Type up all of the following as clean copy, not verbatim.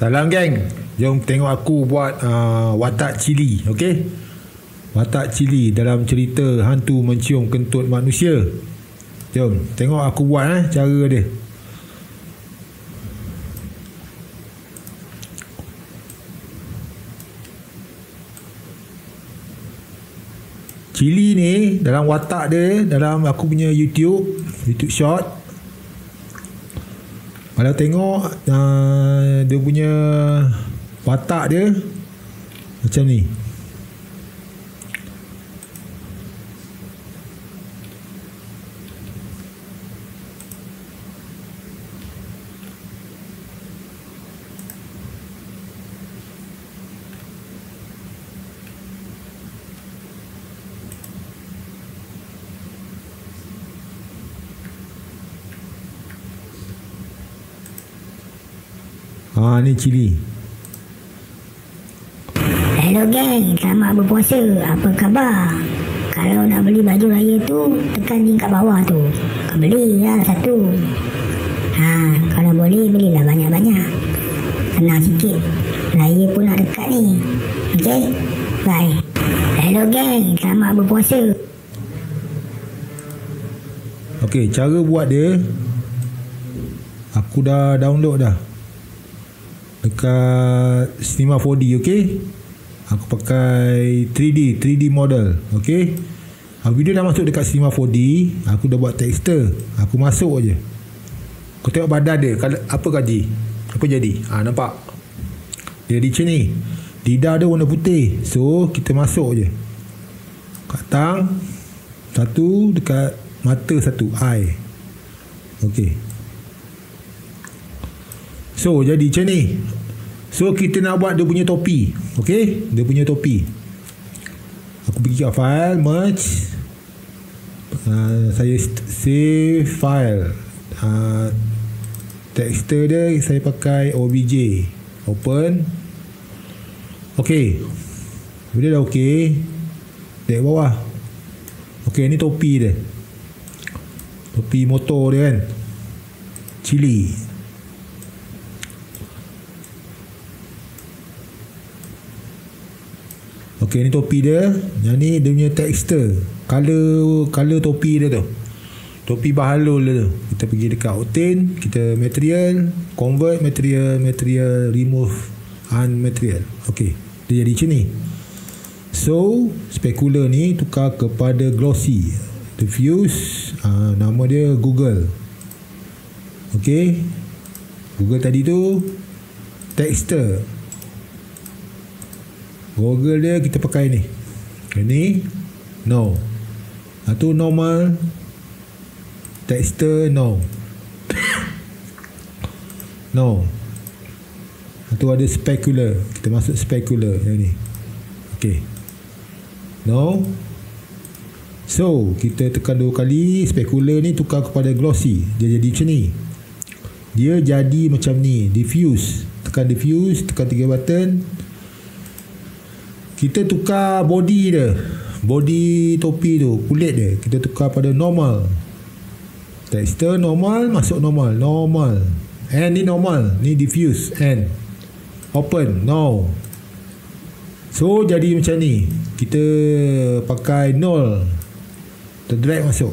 Salam geng. Jom tengok aku buat watak cili. Okey, watak cili dalam cerita hantu mencium kentut manusia. Jom tengok aku buat cara dia. Cili ni dalam watak dia, dalam aku punya YouTube short, kalau tengok dia punya watak dia macam ni. Ni cili. Hello geng, selamat berpuasa. Apa khabar? Kalau nak beli baju raya tu, tekan link kat bawah tu. Kau belilah satu. Kalau boleh belilah banyak-banyak. Senang sikit. Raya pun nak dekat ni. Okay? Bye. Hello geng, selamat berpuasa. Okay, cara buat dia aku dah download dah dekat Cinema 4D. okey, aku pakai 3D model. okey, video dah masuk dekat Cinema 4D. Aku dah buat texture, aku masuk aje. Kau tengok badan dia apa gaji, apa jadi. Nampak dia jadi macam ni. Lidah dia warna putih, so kita masuk je kat tang satu, dekat mata satu, eye. okey, so jadi macam ni. So kita nak buat dia punya topi. okey, dia punya topi. Aku pergi kat file, merge, saya save file, texture dia saya pakai OBJ, open. okey, bila dah okey, dekat bawah. okey, ni topi dia, topi motor dia kan, cili. okey, ni topi dia. Yang ni dia punya texture, color topi dia tu, topi bahalul dia tu. Kita pergi dekat obtain, kita material, convert material, remove unmaterial. okey, dia jadi macam ni. So specular ni tukar kepada glossy, diffuse. Nama dia Google. okey, Google tadi tu texture, Google dia kita pakai ni. Ini no. Itu normal. Texture no. No. Itu ada specular. Kita masuk specular yang ni. okey. No. So kita tekan 2 kali. Specular ni tukar kepada glossy. Dia jadi macam ni. Dia jadi macam ni. Diffuse. Tekan diffuse, tekan 3 button. Kita tukar body dia, body topi tu, kulit dia, kita tukar pada normal. Texture normal, masuk normal. And ni normal, ni diffuse. And open, no. So jadi macam ni. Kita pakai null, kita drag masuk,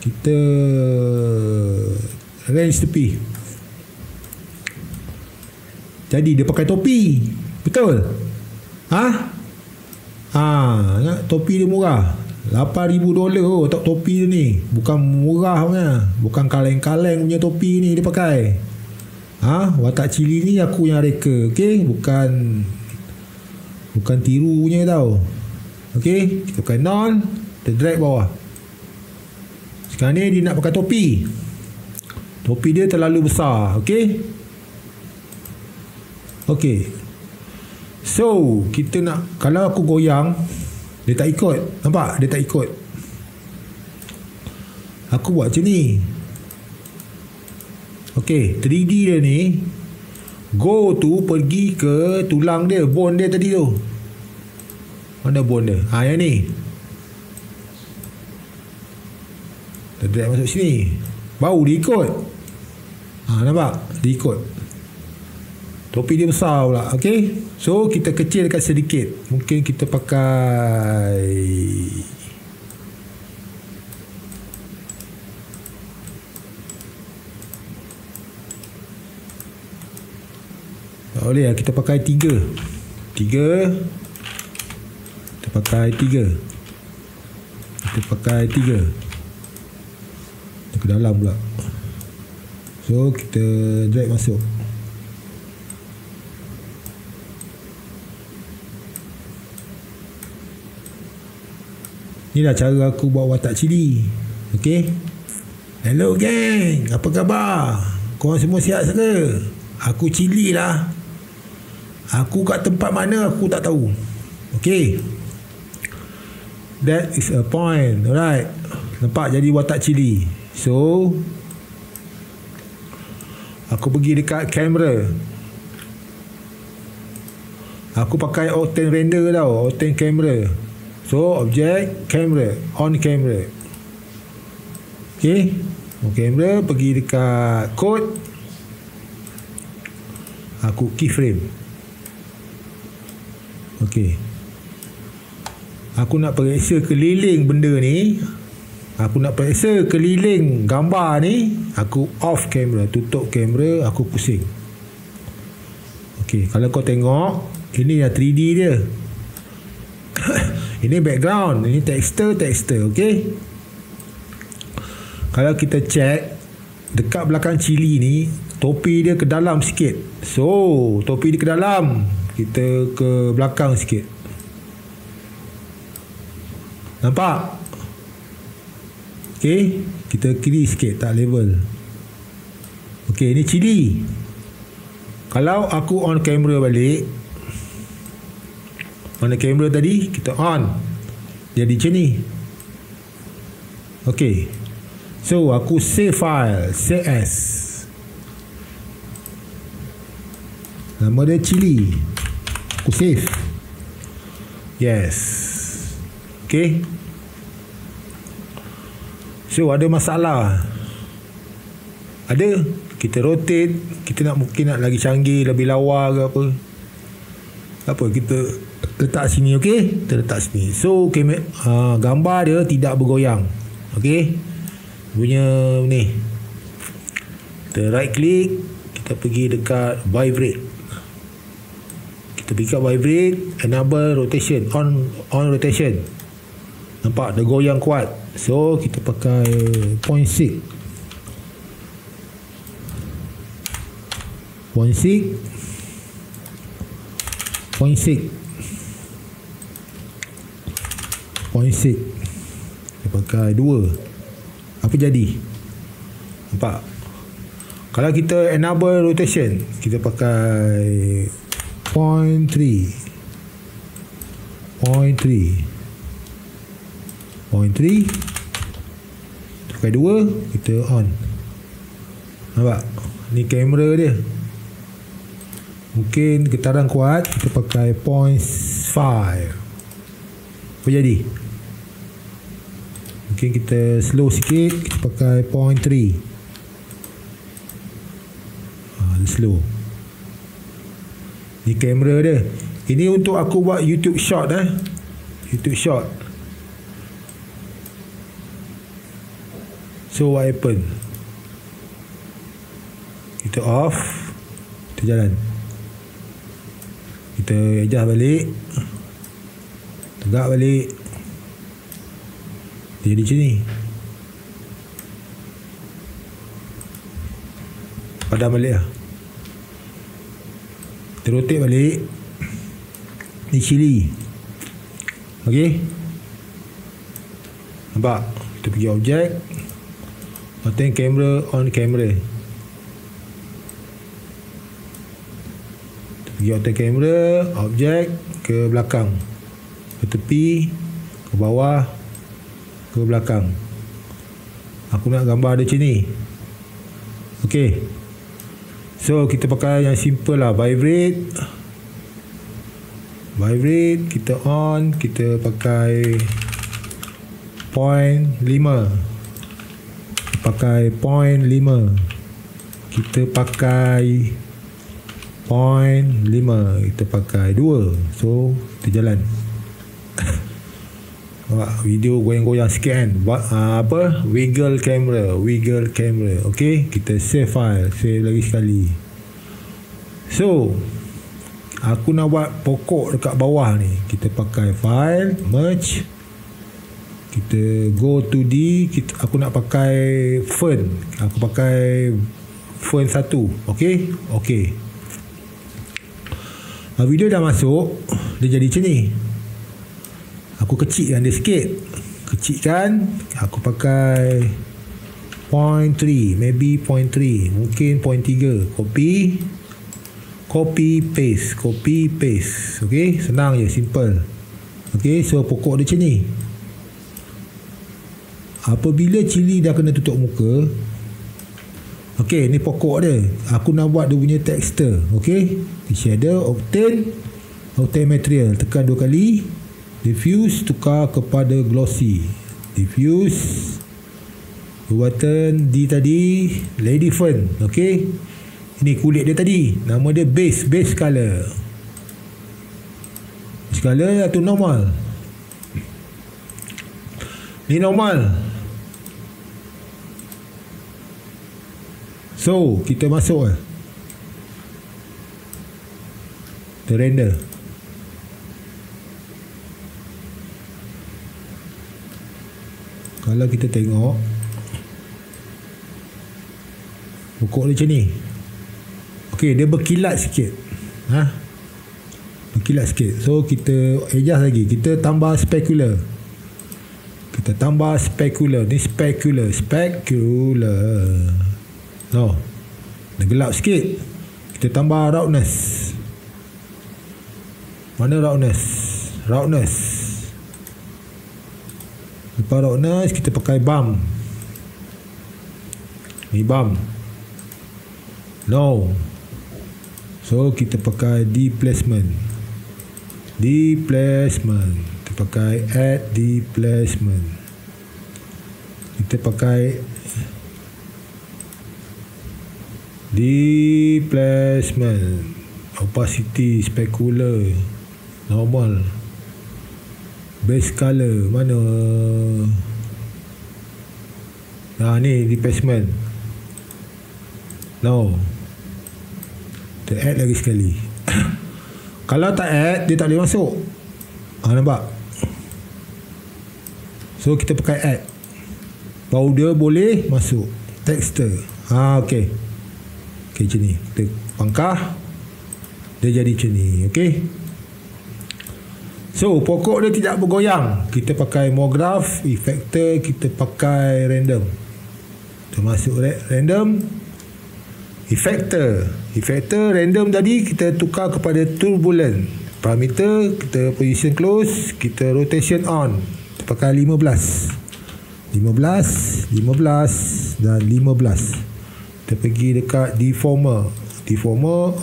kita range tepi. Jadi dia pakai topi. Betul? Topi dia murah. $8,000 topi dia ni. Bukan murah punya. Bukan kaleng-kaleng punya topi ni dia pakai. Watak cili ni aku yang reka. okey, bukan tiru punya tau. okey, kita pakai nol, kita drag bawah. Sekarang ni dia nak pakai topi. Topi dia terlalu besar. okey, so kita nak, kalau aku goyang dia tak ikut. Nampak? Dia tak ikut. Aku buat macam ni. okey, 3D dia ni, go tu pergi ke tulang dia, bone dia tadi tu. Mana bone dia? Yang ni. Kita drag masuk sini, baru dia ikut. Nampak? Dia ikut. Topi dia besar pula. Okay, so kita kecilkan sedikit. Mungkin kita pakai tak boleh lah, kita pakai 3. Kita pakai 3. Kita pakai 3. Kita ke dalam pula. So kita drag masuk. Inilah cara aku buat watak cili. Okay. Hello gang, apa khabar? Korang semua sihat ke? Aku cili lah. Aku kat tempat mana aku tak tahu. Okay. That is a point. Alright. Nampak jadi watak cili. So aku pergi dekat kamera. Aku pakai Octane render tau. Octane camera. So object, camera, on camera. Okay, on camera, pergi dekat code. Aku keyframe. Okay, aku nak periksa keliling benda ni. Aku nak periksa keliling gambar ni. Aku off kamera, tutup kamera, aku pusing. Okay, kalau kau tengok, ini dah 3D dia. Ini background, ini texture, okay. Kalau kita check dekat belakang cili ni, topi dia ke dalam sikit. So, topi dia ke dalam, kita ke belakang sikit. Nampak? Okay, kita kiri sikit, tak level. Okay, ini cili. Kalau aku on kamera balik, mana kamera tadi, kita on, jadi macam ni. Ok, so aku save file, CS, nama dia cili. Aku save. Yes. Ok, so ada masalah, ada. Kita rotate, kita nak mungkin nak lagi canggih, lebih lawa ke apa, kita letak sini. okey, kita letak sini. So gambar dia tidak bergoyang. okey, punya ni, kita right click, kita pergi dekat vibrate. Kita pergi kat vibrate, enable rotation, on rotation. Nampak dia goyang kuat. So kita pakai 0.6 kita pakai 2. Apa jadi? Nampak? Kalau kita enable rotation, kita pakai 0.3 pakai 2, kita on. Nampak? Ni kamera dia. Mungkin getaran kuat, kita pakai 0.5. Apa jadi? Mungkin kita slow sikit, kita pakai 0.3. Dia slow. Ni kamera dia. Ini untuk aku buat YouTube short. YouTube short. So what happen? Kita off, kita jalan, kita adjust balik, tegak balik, dia jadi macam ni. Padam balik lah. Kita rotate balik. Ni cili. ok, nampak? Kita pergi objek, Octane camera, on camera. Kita pergi Octane camera, objek, ke belakang, ke tepi, ke bawah, ke belakang. Aku nak gambar dia macam ni. ok, so kita pakai yang simple lah. Vibrate, kita on, kita pakai 0.5, pakai 0.5. ok, kita pakai 0.5, kita pakai 2. So kita jalan. Video goyang-goyang sikit kan. Wiggle camera. Okay, kita save file, save lagi sekali. So aku nak buat pokok dekat bawah ni. Kita pakai file, merge, kita go to aku nak pakai fern. Aku pakai fern 1. Okay. Video dah masuk. Dia jadi macam ni. Aku kecilkan dia sikit. Kecilkan. Aku pakai 0.3, maybe 0.3, mungkin 0.3. Copy paste. Okay, senang je, simple. Okay, so pokok dia macam ni. Apabila cili dah kena tutup muka, okay, ni pokok dia. Aku nak buat dia punya texture. Okay, shadow, obtain material, tekan 2 kali. Diffuse, tukar kepada glossy. Diffuse, button D tadi, lady fern. Okay, ini kulit dia tadi, nama dia base color. Base color atau normal. Ni normal. So kita masuk lah. Kita render. Kalau kita tengok pokok dia macam ni. Okey, dia berkilat sikit. Berkilat sikit. So kita adjust lagi. Kita tambah specular. Ni specular. No, dia gelap sikit. Kita tambah roughness. Mana roughness? Lepas roughness, kita pakai bump. Ni bump. No. So kita pakai displacement. Kita pakai add displacement. Kita pakai displacement, opacity, specular, normal, base color. Mana? Ni displacement. No, kita add lagi sekali. Kalau tak add, dia tak boleh masuk. Nampak? So kita pakai add, baru dia boleh masuk. Texture. Okay, macam ni. Kita pangkah, dia jadi macam ni. Okay, so pokok dia tidak bergoyang. Kita pakai MoGraph, effector, kita pakai random. Kita masuk random, effector, random tadi kita tukar kepada turbulent. Parameter kita position close, kita rotation on. Kita pakai 15 dan 15. Kita pergi dekat deformer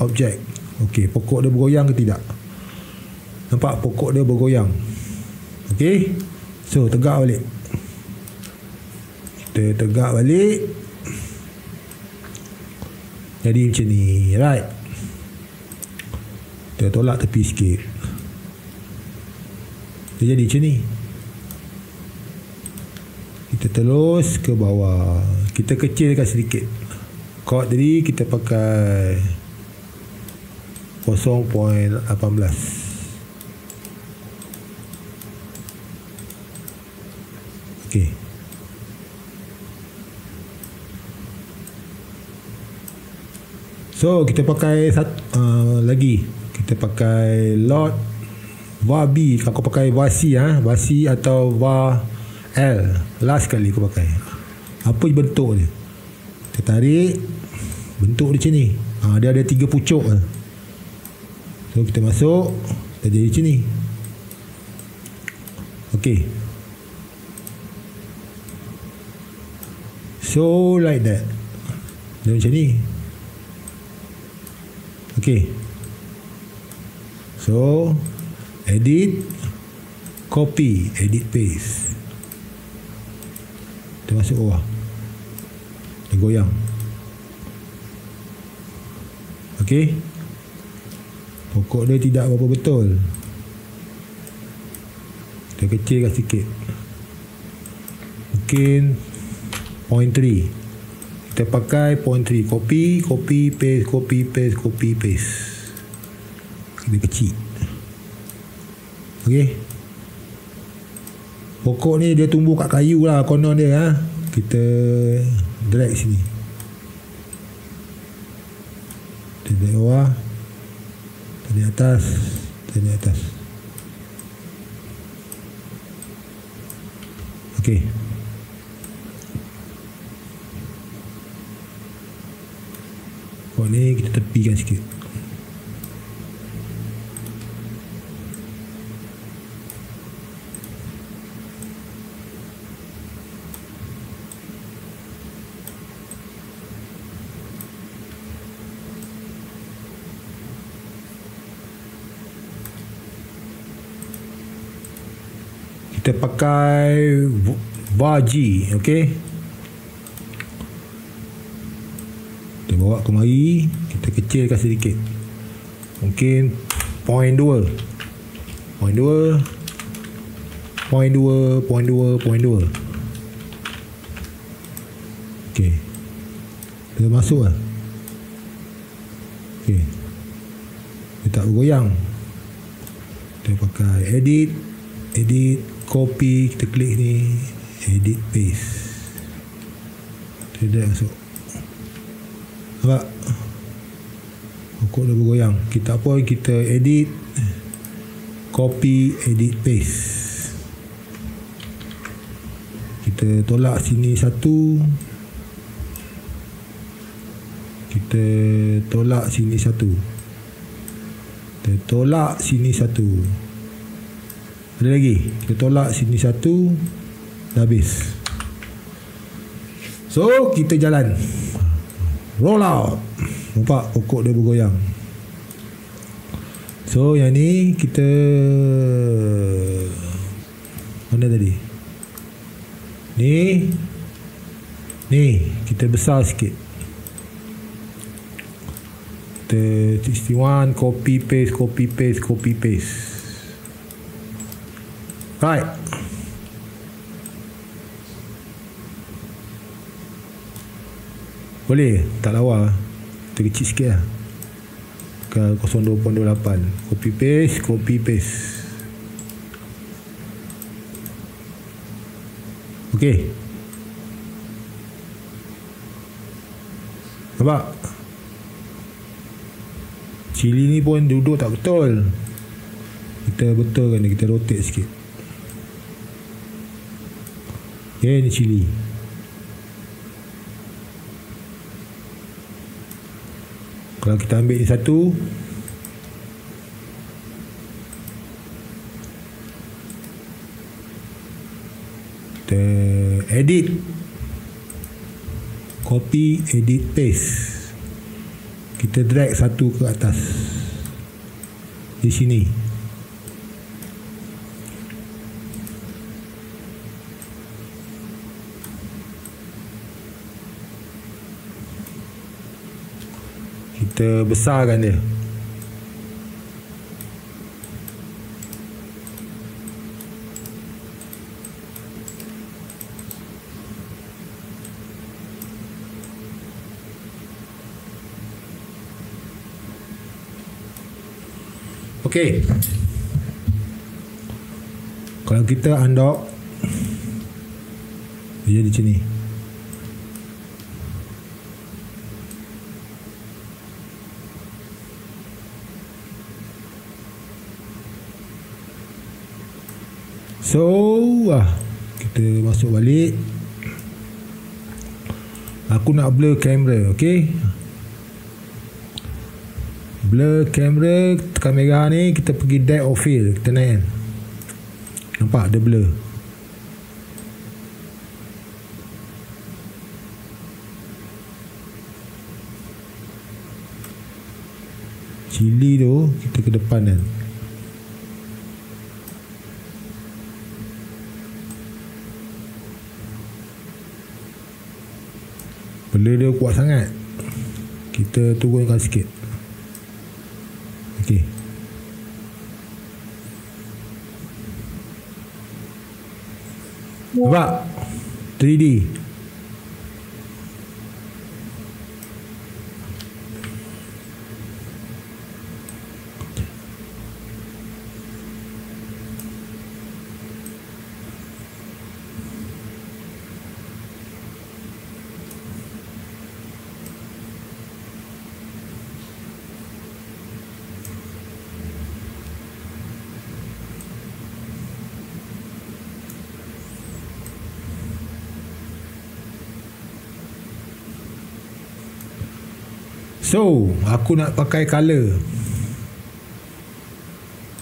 object. Okey, pokok dia bergoyang ke tidak? Nampak pokok dia bergoyang. Okey, so tegak balik. Kita tegak balik, jadi macam ni, right? Kita tolak tepi sikit, dia jadi macam ni. Kita terus ke bawah, kita kecilkan sedikit. Chord tadi kita pakai 0.18. Okey, so kita pakai lagi, kita pakai lot var B. Aku pakai var C, var C atau var L. Last kali aku pakai. Apa bentuk dia? Kita tarik, bentuk dia macam ni. Dia ada 3 pucuk. So kita masuk, dia jadi macam ni. Okey, so like that. Dia macam ni. Okey, so edit, copy, edit, paste. Kita masuk bawah, dia goyang. Okey, pokok dia tidak berapa betul, kita kecilkan sikit, mungkin 0.3. Kita pakai 0.3. Copy paste. Kita kecil. Okey, pokok ni dia tumbuh kat kayu lah konon dia ha? Kita drag sini, kita drag bawah, kita atas. Okey, pokok ni kita tepikan sikit. Kita pakai Vaji. Okey, kita bawa kemari, kita kecilkan sedikit, mungkin 0.2. Okey, kita masuk lah. Okey, dia tak bergoyang. Kita pakai edit, copy, kita klik ni, edit, paste, kita dah masuk. Nampak? Pokok dah bergoyang. Kita apa? Kita edit, copy, edit, paste. Kita tolak sini satu, kita tolak sini satu, kita tolak sini satu. Ada lagi, kita tolak sini satu, dah habis. So kita jalan, roll out. Nampak pokok dia bergoyang. So yang ni kita mana tadi? Ni kita besar sikit. Kita 61, copy paste. Right. Boleh tak lawa, kita kecil sikit lah ke 02.28. Copy paste. Okey, nampak cili ni pun duduk tak betul. Kita betulkan dia, kita rotate sikit. Okay, ni cili. Kalau kita ambil ni satu, kita edit, copy, edit, paste. Kita drag satu ke atas di sini. Kita besarkan dia. Okey. Kalau kita undock, dia jadi macam ni. So kita masuk balik. Aku nak blur kamera. Okay, blur kamera, tekan merah ni, kita pergi depth of field, kita naik. Nampak dia blur. Cili tu kita ke depan kan. Blur dia kuat sangat, kita turunkan sikit. Okey. Nampak? 3D. So, aku nak pakai color.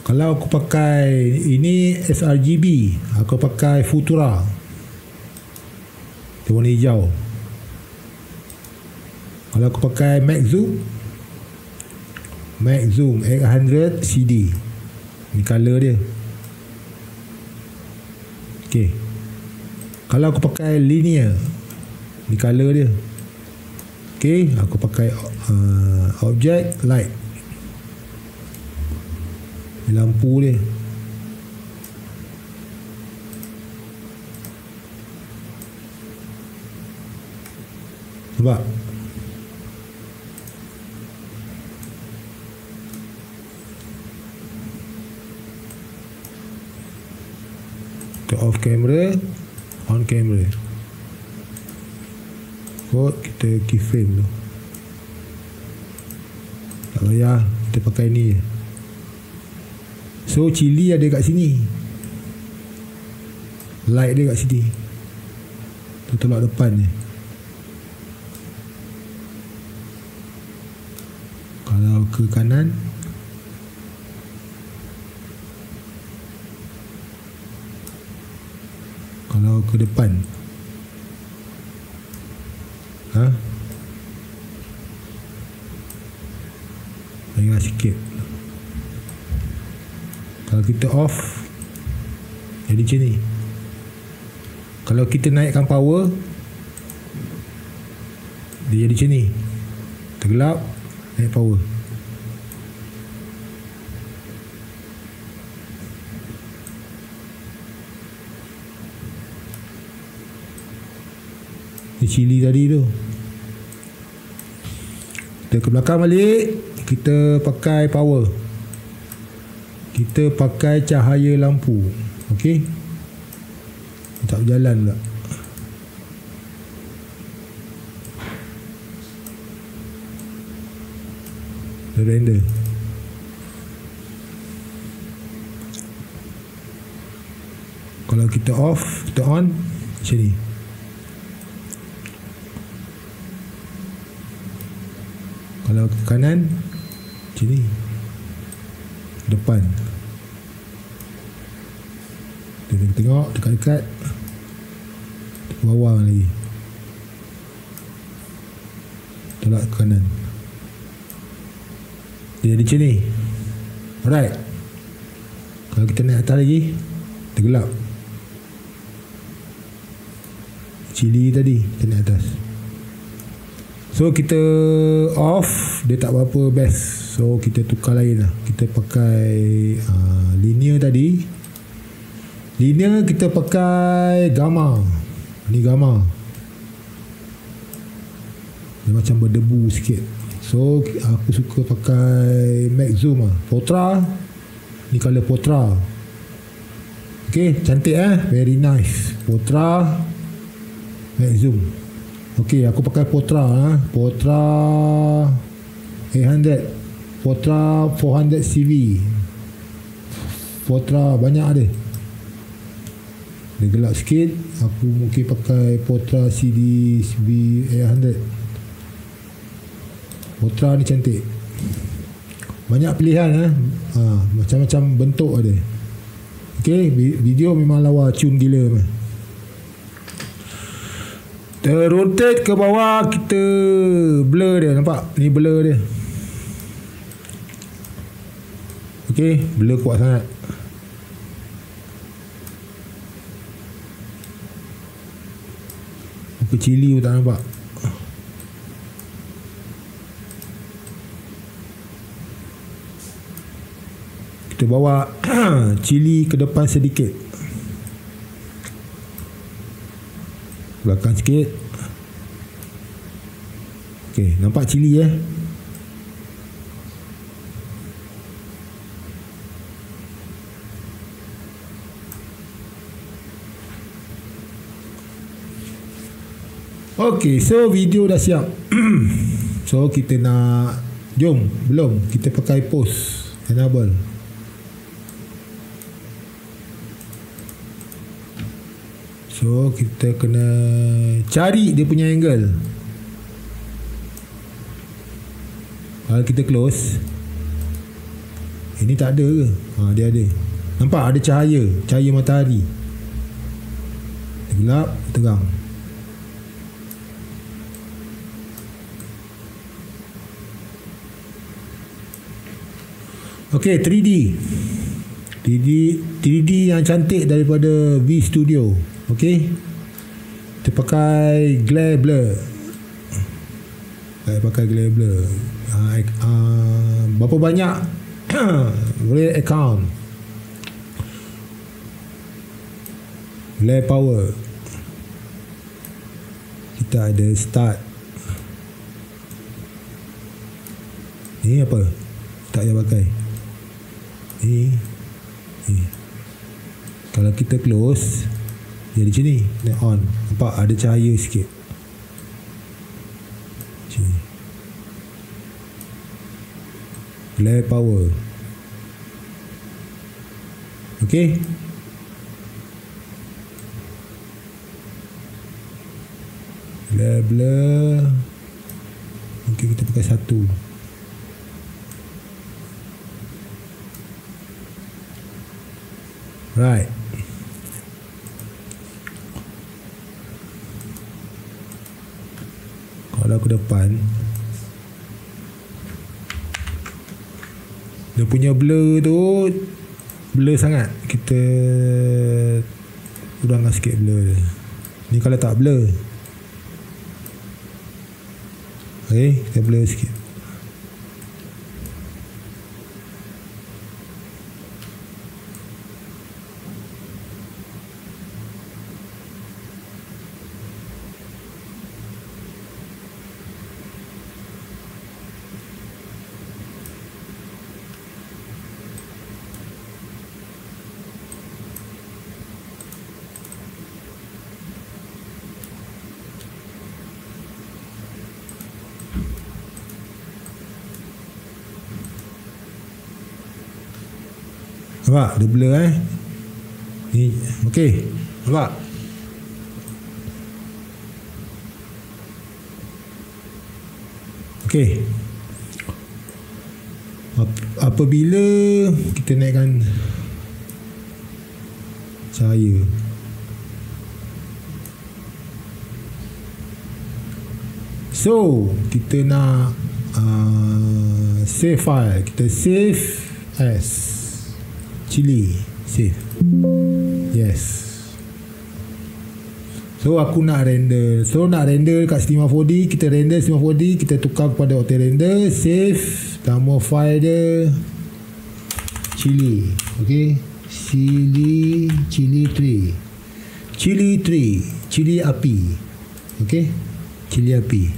Kalau aku pakai ini sRGB, aku pakai Futura. Dia warna hijau. Kalau aku pakai Max Zoom 800 CD. Ni color dia. Okey. Kalau aku pakai linear, ni color dia. Okey, aku pakai object light. Ni lampu dia. Nampak? Kita off camera, on camera. Kita keyframe tu. Tak payah, kita pakai ni je. So cili ada kat sini, light dia kat sini. Tu tolak depan ni. Kalau ke kanan, kalau ke depan, Tengah sikit. Kalau kita off, jadi macam ni. Kalau kita naikkan power, dia jadi macam ni. Tergelap, naik power. Ni cili tadi tu. Kita ke belakang balik, kita pakai power. Kita pakai cahaya lampu. Okey. Tak berjalan pula. Render. Kalau kita off, kita on, macam ni. Kalau ke kanan, macam ni. Depan. Kita tengok dekat-dekat, ke bawah lagi. Tolak ke kanan. Dia jadi macam ni. Alright. Kalau kita naik atas lagi, tergelap. Cili tadi kita naik atas. So kita off, dia tak berapa best. So kita tukar lain lah. Kita pakai linear tadi. Linear kita pakai gamma. Ni gamma. Dia macam berdebu sikit. So aku suka pakai Max Zoom lah. Potra. Ni color Potra. Okay, cantik very nice. Potra Max Zoom. Okay, aku pakai Potra Potra 800, Potra 400 CV. Potra banyak ada. Dia gelap sikit. Aku mungkin pakai Potra CD CB800. Potra ni cantik. Banyak pilihan macam-macam bentuk ada. Okay, video memang lawa cun gila. Kita rotate ke bawah, kita blur dia. Nampak? Ni blur dia. Okay, blur kuat sangat. Muka cili pun tak nampak. Kita bawa cili ke depan sedikit, belakang sikit. Okey, nampak cili Okey, so video dah siap. So kita nak, jom, belum, kita pakai post enable. So kita kena cari dia punya angle. Kalau kita close, ini tak ada ke? Dia ada. Nampak ada cahaya matahari. Gelap, terang. Okey, 3D yang cantik daripada V Studio. Okey, kita pakai glare blur. Berapa banyak real account, glare power. Kita ada start. Ni apa? Tak payah pakai. Ni. Kalau kita close, jadi macam ni. On. Nampak ada cahaya sikit. Sini. Glare power. Okey. Glare blur. Mungkin kita pakai satu. Right. Kalau ke depan, dia punya blur tu blur sangat. Kita kurangkan sikit blur. Ni kalau tak blur, okay, kita blur sikit. Nampak? Dia blur ni. Okey. Nampak? Okey. Apabila kita naikkan cahaya, so kita nak save file. Kita save as cili. Save. Yes. So aku nak render. So nak render kat Cinema 4D, kita render Cinema 4D, kita tukar kepada auto render. Save. Nama file dia cili. Okay, cili 3, cili api. Okay, cili api.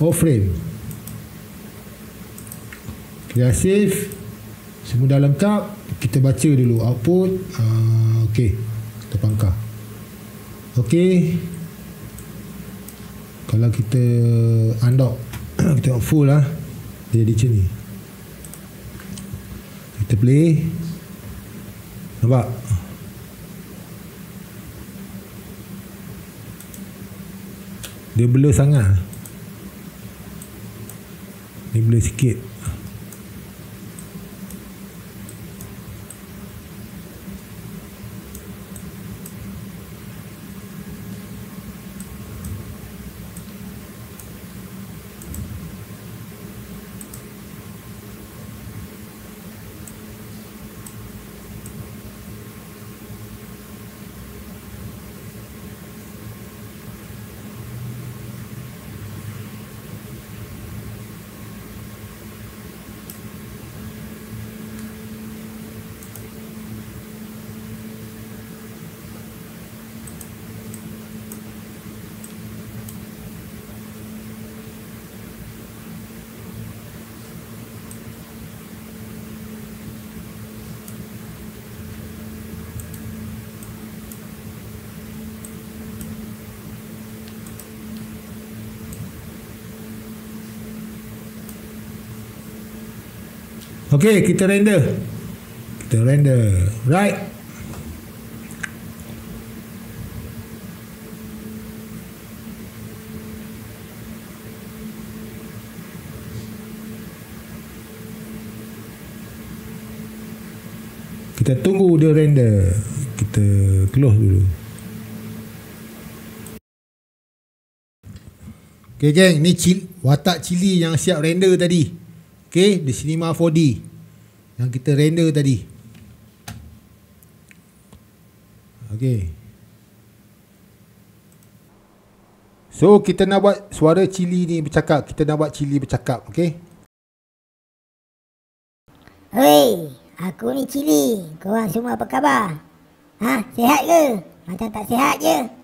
Frame. Kita save. Semua dah lengkap. Kita baca dulu output. Okey, kita pangkah. Okey, kalau kita undock, kita full lah, dia jadi macam ni. Kita play. Nampak? Dia blur sangat. Dia blur sikit. Okey, kita render. Right. Kita tunggu dia render. Kita close dulu. Okay geng, ni watak cili yang siap render tadi. Okay, di Cinema 4D yang kita render tadi. Okay. So kita nak buat suara cili ni bercakap. Kita nak buat cili bercakap. Okay. Hei, aku ni Cili. Korang semua apa khabar? Ha, sihat ke? Macam tak sihat je.